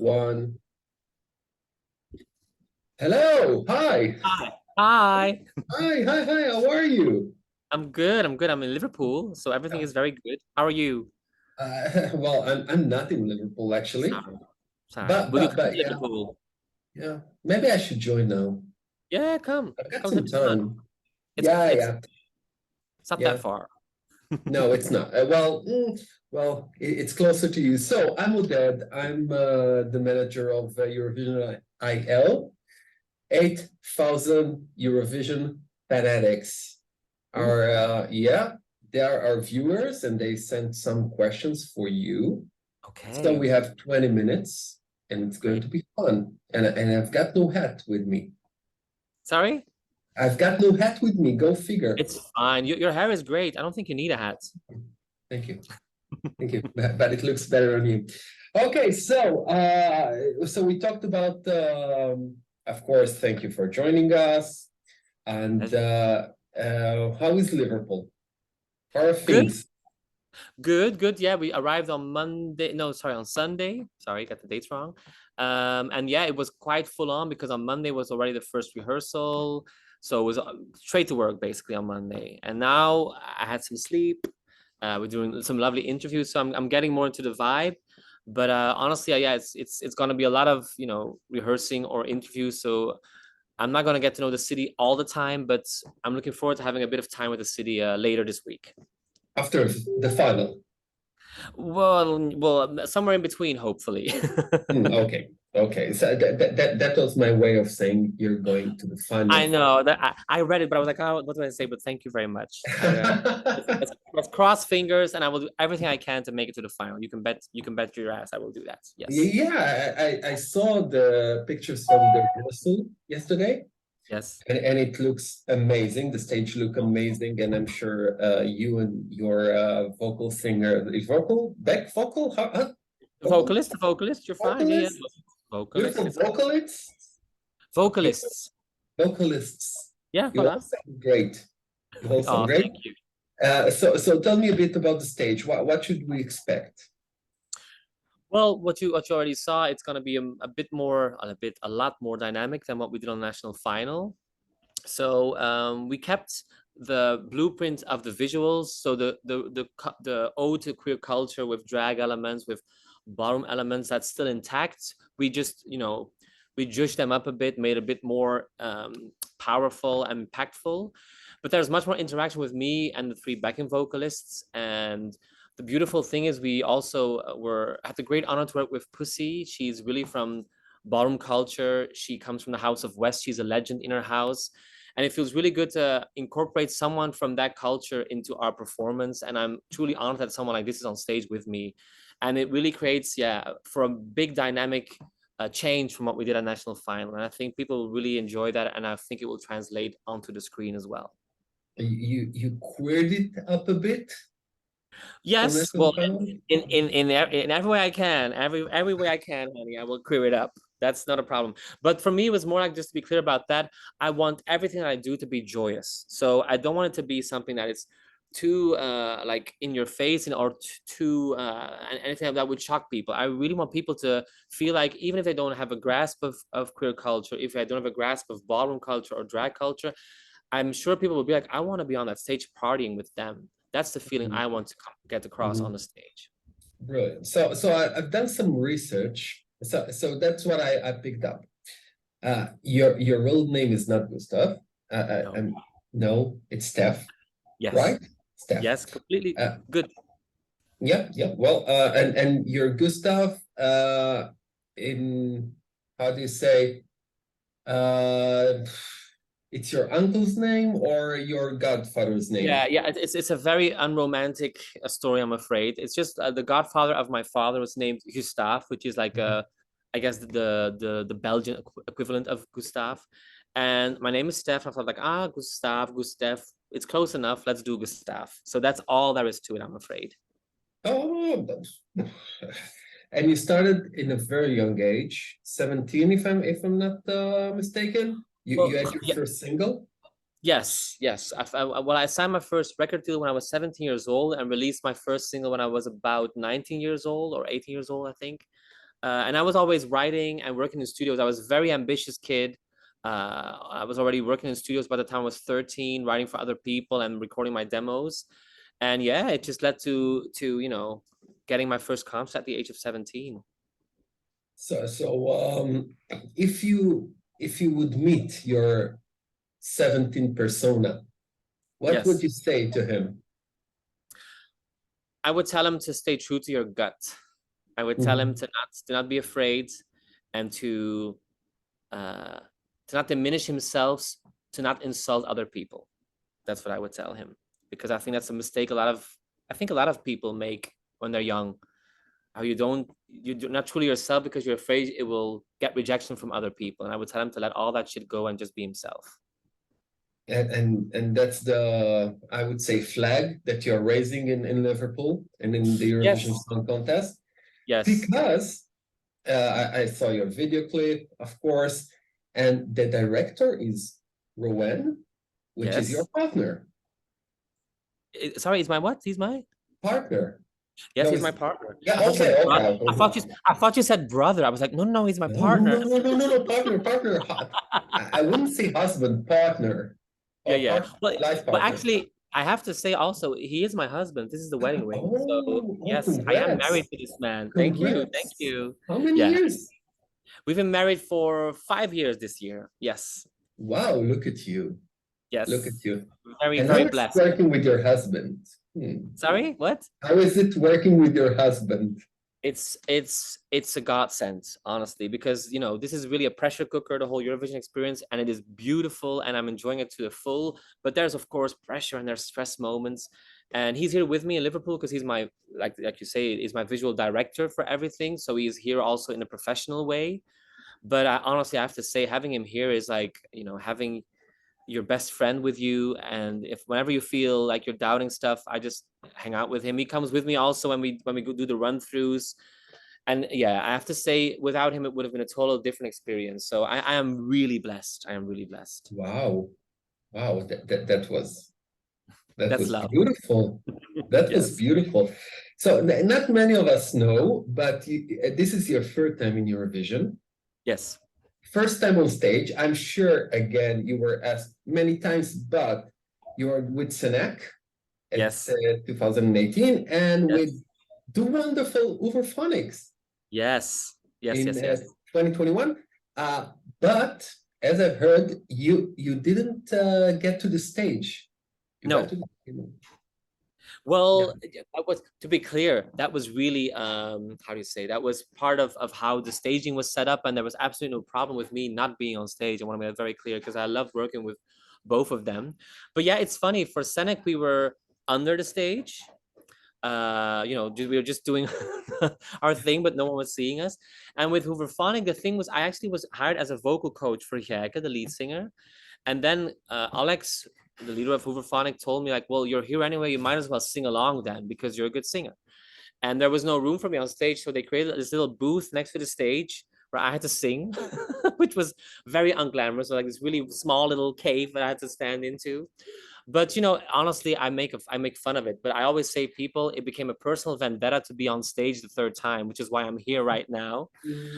One. Hello. Hi. Hi. Hi. Hi. How are you? I'm good. I'm good. I'm in Liverpool, so everything is very good. How are you? Well, I'm not in Liverpool actually, Sorry. Sorry. but Will you but come but to yeah, Liverpool? yeah. Maybe I should join now. Yeah, come. I've got Come to some Milan. time. It's Yeah, it's yeah, it's not that yeah. far. No, it's not. It's closer to you. So I'm Oded. I'm the manager of Eurovision IL. 8,000 Eurovision fanatics Ooh, are they are our viewers and they sent some questions for you. So okay. we have 20 minutes and it's going Great. to be fun. And I've got no hat with me. Sorry? I've got no hat with me. Go figure. It's fine. Your hair is great. I don't think you need a hat. Thank you. Thank you. But it looks better on you. Okay, so we talked about of course, thank you for joining us. And Pleasure. how is Liverpool? How are Good. things? Good. Yeah, we arrived on Monday. No, sorry, on Sunday. Sorry, got the dates wrong. And yeah, it was quite full on because on Monday was already the first rehearsal. So it was straight to work basically on Monday. And now I had some sleep. We're doing some lovely interviews, so I'm getting more into the vibe. But honestly, yeah, it's gonna be a lot of rehearsing or interviews. So I'm not gonna get to know the city all the time, but I'm looking forward to having a bit of time with the city later this week. After the final. Well, somewhere in between, hopefully. Okay. Okay. So that was my way of saying you're going to the I final. know that I read it, but I was like, oh, what do I say? But thank you very much. Let's cross fingers, and I will do everything I can to make it to the final. You can bet your ass I will do that. Yes, Yeah, I saw the pictures from the rehearsal yesterday, yes. and it looks amazing. The stage look amazing, and I'm sure you and your vocal singer, back vocal, vocal The vocalist, you're fine. Yeah, yeah. vocalist, Vocalist, beautiful it's good. vocalists, Vocalists. vocalists. Yeah, You all voila. sound great. You all sound Oh, great. thank you. So tell me a bit about the stage. What should we expect? Well, what you already saw, it's gonna be a bit more, a lot more dynamic than what we did on the national final. So we kept the blueprint of the visuals. So the ode to queer culture with drag elements, with ballroom elements, that's still intact. We just we judged them up a bit, made a bit more powerful and impactful. But there's much more interaction with me and the three backing vocalists. And the beautiful thing is we also were had the great honor to work with Pussy. She's really from ballroom culture. She comes from the House of West. She's a legend in her house. And it feels really good to incorporate someone from that culture into our performance. And I'm truly honored that someone like this is on stage with me. And it really creates, yeah, for a big dynamic change from what we did at national final. And I think people will really enjoy that. And I think it will translate onto the screen as well. You queered it up a bit from Yes, national well, final? in every way I can, every way I can, honey, I will clear it up. That's not a problem. But for me, it was more like just to be clear about that. I want everything that I do to be joyous. So I don't want it to be something that is too like in your face and or too anything that would shock people. I really want people to feel like even if they don't have a grasp of queer culture, if they don't have a grasp of ballroom culture or drag culture, I'm sure people will be like, I want to be on that stage partying with them. That's the feeling Mhm, I want to get across on mhm. the stage. Brilliant. I've done some research. So that's what I picked up. Your real name is not Gustav. No. No, it's Steph, Yes. right? Steph. Yes. Completely Uh, good. yeah. Well, and you're Gustav. In how do you say? Uh, it's your uncle's name or your godfather's name? Yeah. It's a very unromantic story, I'm afraid. It's just the godfather of my father was named Gustaph, which is like Mhm. I guess the Belgian equivalent of Gustave. And my name is Steph. I thought like Gustav. It's close enough. Let's do Gustav. So that's all there is to it, I'm afraid. Oh, and you started in a very young age, 17, if I'm not mistaken. You Well, had your yeah, first single. yes. Well, I signed my first record deal when I was 17 years old and released my first single when I was about 19 years old or 18 years old, I think. And I was always writing and working in studios. I was a very ambitious kid. I was already working in studios by the time I was 13, writing for other people and recording my demos. And yeah, it just led to getting my first comps at the age of 17. So if you would meet your 17 persona, what would Yes. you say to him? I would tell him to stay true to your gut. I would tell him to not be afraid, and to not diminish himself, to not insult other people. That's what I would tell him, because I think that's a mistake I think a lot of people make when they're young. How you're not truly yourself because you're afraid it will get rejection from other people. And I would tell him to let all that shit go and just be himself. And that's the, I would say, flag that you're raising in Liverpool and in the Eurovision Song Contest. Yes. Because I saw your video clip, of course, and the director is Rowan, which is your partner. Sorry, is my what? He's my partner. Yes, he's my partner. Yeah, okay. I thought you said brother. I was like, no, he's my partner. No, partner. I wouldn't say husband, partner. Yeah. But actually, I have to say also, he is my husband. This is the wedding ring. So yes, congrats. I am married to this man. Thank you. How many years? We've been married for 5 years this year. Yes. Wow, look at you. Yes. Look at you. Very blessed. Working with your husband. Sorry, what? How is it working with your husband? It's a godsend, honestly, because this is really a pressure cooker, the whole Eurovision experience, and it is beautiful and I'm enjoying it to the full. But there's of course pressure and there's stress moments. And he's here with me in Liverpool because he's my, like you say, is my visual director for everything. So he's here also in a professional way. But honestly, I have to say, having him here is like, having your best friend with you. And if whenever you feel like you're doubting stuff, I just hang out with him. He comes with me also when we go do the run-throughs. And yeah, I have to say, without him, it would have been a total different experience. So I am really blessed. I am really blessed. Wow. That was beautiful. That was beautiful. So not many of us know, but this is your third time in Eurovision. Yes. First time on stage. I'm sure, again, you were asked many times, but you were with Senek at 2018 and with the wonderful Overphonics. Yes. 2021. But as I've heard, you didn't get to the stage. Well, to be clear, that was really, how do you say, that was part of how the staging was set up, and there was absolutely no problem with me not being on stage. I want to make that very clear because I love working with both of them. But yeah, it's funny, for Senek, we were under the stage. We were just doing our thing, but no one was seeing us. And with Overphonic, the thing was, I actually was hired as a vocal coach for Jeke, the lead singer. And then Alex, the leader of Overphonic, told me like, well, you're here anyway, you might as well sing along then because you're a good singer. And there was no room for me on stage, so they created this little booth next to the stage where I had to sing, which was very unglamorous. So like this really small little cave that I had to stand into. But honestly, I make fun of it. But I always say, people, it became a personal vendetta to be on stage the third time, which is why I'm here right now.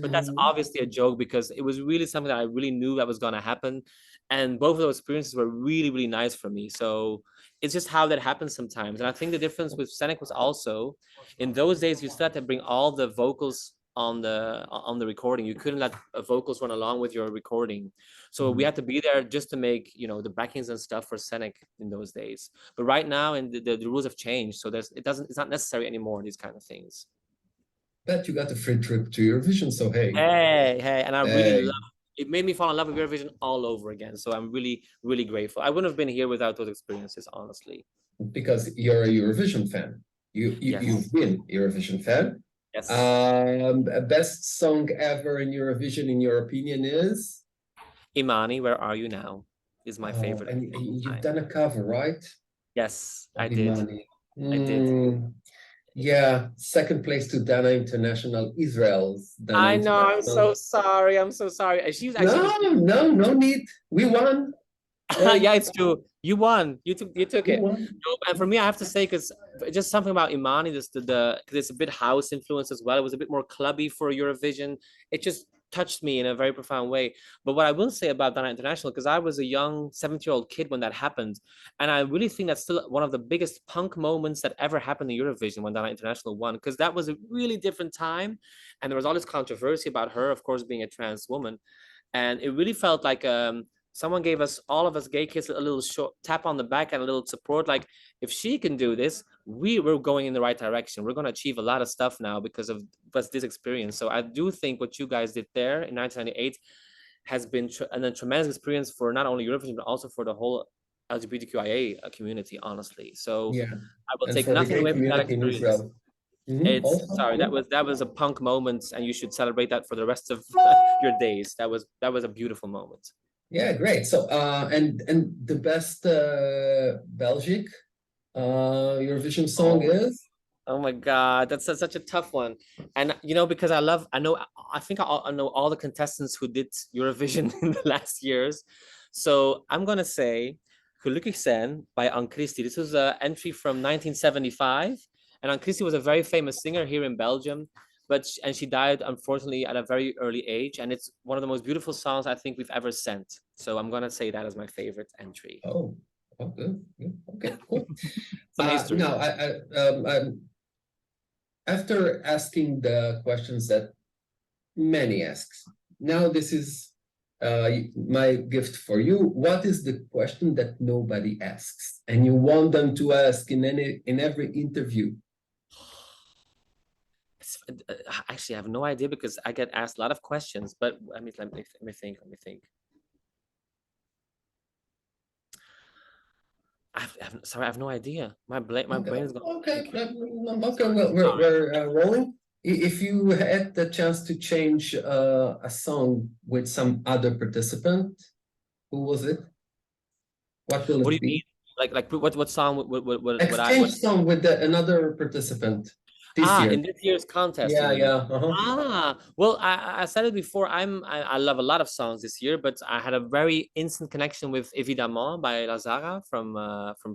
But that's obviously a joke because it was really something that I really knew that was going to happen. And both of those experiences were really, really nice for me. So it's just how that happens sometimes. And I think the difference with Senek was also, in those days, you still had to bring all the vocals on the recording. You couldn't let vocals run along with your recording. So we had to be there just to make, the backings and stuff for Senek in those days. But right now, and the rules have changed. So it's not necessary anymore, these kind of things. But you got a free trip to Eurovision, so hey. Hey, and I really love it. Made me fall in love with Eurovision all over again. So I'm really, really grateful. I wouldn't have been here without those experiences, honestly. Because you're a Eurovision fan. You've been Eurovision fan. Yes. Best song ever in Eurovision, in your opinion, is? Imani, Where Are You Now? Is my favorite. And you've done a cover, right? Yes, I did. I did. Yeah, second place to Dana International, Israel's Dana I know, I'm so sorry. She was actually... No need. We won. Yeah, it's true. You won. You took You it. won. No, and for me, I have to say, because just something about Imani, just because it's a bit house influence as well. It was a bit more clubby for Eurovision. It just touched me in a very profound way. But what I will say about Dana International, because I was a young 17-year-old kid when that happened, and I really think that's still one of the biggest punk moments that ever happened in Eurovision when Dana International won, because that was a really different time, and there was all this controversy about her, of course, being a trans woman, and it really felt like someone gave us, all of us gay kids, a little short tap on the back and a little support. Like, if she can do this, we're going in the right direction. We're going to achieve a lot of stuff now because of this experience. So I do think what you guys did there in 1998 has been a tremendous experience for not only Eurovision, but also for the whole LGBTQIA community, honestly. So Yeah, I will and take for the nothing gay away from that community in experience. Israel. It's Also, sorry, yeah. that was a punk moment, and you should celebrate that for the rest of your days. That was a beautiful moment. Yeah, great. So, and the best Belgic Eurovision song Oh, is? oh my God, that's such a tough one. And because I think I know all the contestants who did Eurovision in the last years. So I'm gonna say Gelukkig Sen by Ann Christie. This was an entry from 1975. And Ann Christie was a very famous singer here in Belgium, and she died unfortunately at a very early age. And it's one of the most beautiful songs I think we've ever sent. So I'm gonna say that as my favorite entry. Oh, good. Okay, cool. Some history. Now, after asking the questions that many asks, now this is my gift for you. What is the question that nobody asks, and you want them to ask in every interview? Actually, I have no idea because I get asked a lot of questions. But let me think. Let me think. Sorry, I have no idea. My brain is going. Okay, Thank you. okay. Sorry, Well, sorry. we're rolling. If you had the chance to change a song with some other participant, who was it? What will What do it you mean? be? Like what song would I Exchange song with another participant this year. in this year's contest, you Yeah, mean? yeah. Well, I said it before. I love a lot of songs this year, but I had a very instant connection with Évidemment by Lazara from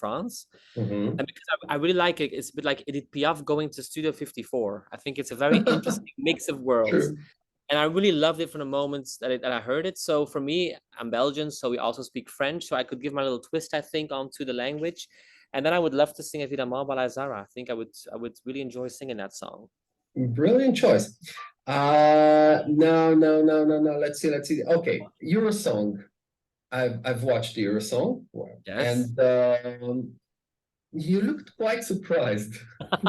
France. Mhm. And because I really like it, it's a bit like Edith Piaf going to Studio 54. I think it's a very interesting mix of worlds. True. And I really loved it from the moments that I heard it. So for me, I'm Belgian, so we also speak French. So I could give my little twist, I think, onto the language. And then I would love to sing Évidemment by Lazara. I think I would really enjoy singing that song. Brilliant choice. No. Let's see. Okay, Eurosong. I've watched the Eurosong, Yes. and you looked quite surprised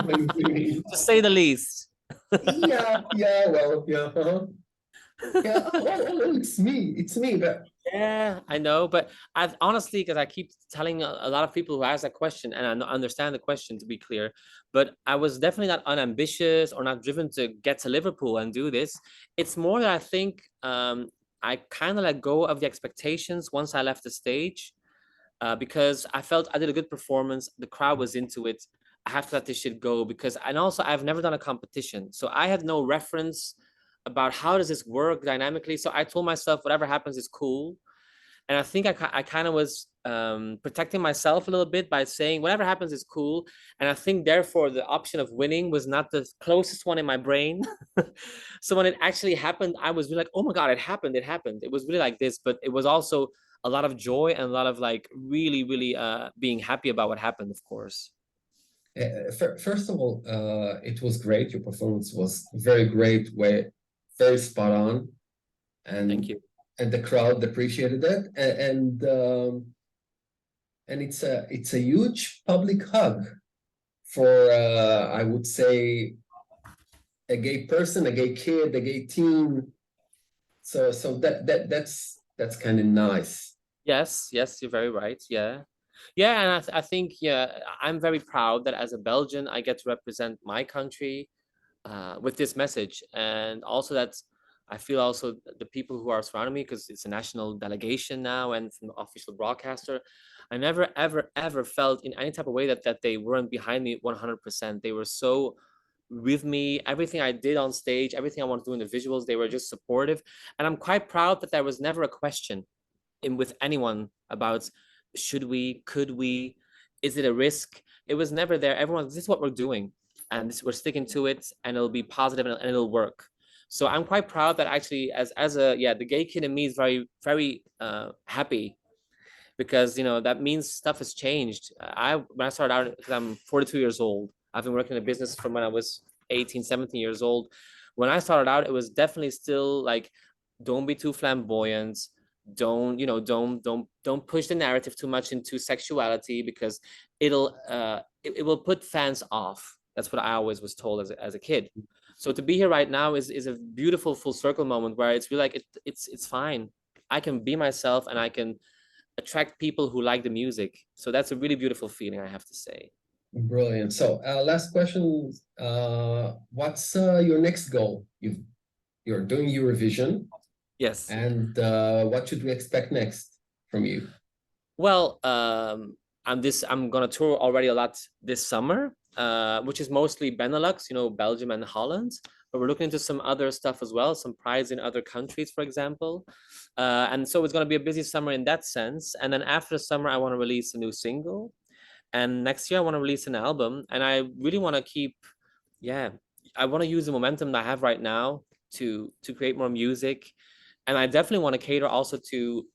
when you. To say the least. Yeah. Well, yeah. Yeah. Oh, it's me. It's me. But Yeah, I know, but I've honestly, because I keep telling a lot of people who ask that question, and I understand the question, to be clear, but I was definitely not unambitious or not driven to get to Liverpool and do this. It's more that I think I kind of let go of the expectations once I left the stage, because I felt I did a good performance. The crowd was into it. I have to let this shit go and also I've never done a competition, so I had no reference about how does this work dynamically. So I told myself whatever happens is cool, and I think I kind of was protecting myself a little bit by saying whatever happens is cool. And I think therefore the option of winning was not the closest one in my brain. So when it actually happened, I was really like, oh my God, it happened. It was really like this, but it was also a lot of joy and a lot of like really being happy about what happened, of course. first of all, it was great. Your performance was very great, very spot on, Thank and you. the crowd appreciated it, and it's a huge public hug for I would say a gay person, a gay kid, a gay teen. So that's kind of nice. Yes, you're very right. Yeah. Yeah, and I think, yeah, I'm very proud that as a Belgian, I get to represent my country with this message. And also that I feel also the people who are surrounding me, because it's a national delegation now and from the official broadcaster, I never, ever felt in any type of way that they weren't behind me 100%. They were so with me. Everything I did on stage, everything I wanted to do in the visuals, they were just supportive. And I'm quite proud that there was never a question with anyone about should we, could we, is it a risk? It was never there. Everyone, this is what we're doing, and we're sticking to it, and it'll be positive, and it'll work. So I'm quite proud that actually, as a, yeah, the gay kid in me is very, very happy, because that means stuff has changed. When I started out, because I'm 42 years old, I've been working in a business from when I was 18, 17 years old. When I started out, it was definitely still like, don't be too flamboyant, don't push the narrative too much into sexuality, because it will put fans off. That's what I always was told as a kid. So to be here right now is a beautiful full circle moment, where it's really like it's fine. I can be myself, and I can attract people who like the music. So that's a really beautiful feeling, I have to say. Brilliant. So last question, what's your next goal? You're doing Eurovision, Yes. and what should we expect next from you? Well, I'm gonna tour already a lot this summer, which is mostly Benelux, Belgium and Holland. But we're looking into some other stuff as well, some prize in other countries, for example. And so it's gonna be a busy summer in that sense. And then after the summer, I want to release a new single. And next year I want to release an album. And I really want to keep, yeah, I want to use the momentum that I have right now to create more music. And I definitely want to cater also to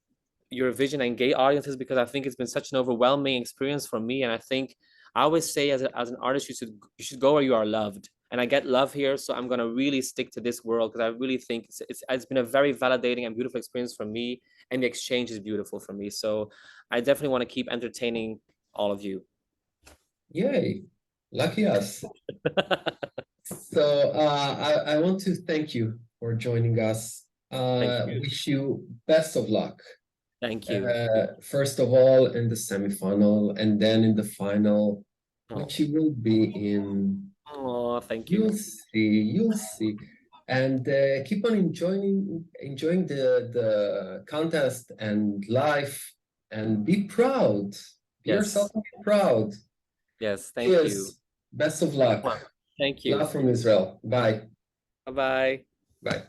Eurovision and gay audiences, because I think it's been such an overwhelming experience for me. And I think I always say, as an artist, you should go where you are loved. And I get love here, so I'm gonna really stick to this world, because I really think it's been a very validating and beautiful experience for me, and the exchange is beautiful for me. So I definitely want to keep entertaining all of you. Yay, lucky us. So I want to thank you for joining us. Thank you. Wish you best of luck. Thank you. First of all, in the semifinal, and then in the final, which you will be in. Oh, thank you. You'll see. And keep on enjoying the contest and life, and be proud. Be yourself and be proud. Yes, thank Cheers. you. Best of luck. Thank you. Love from Israel. Bye. Bye-bye. Bye.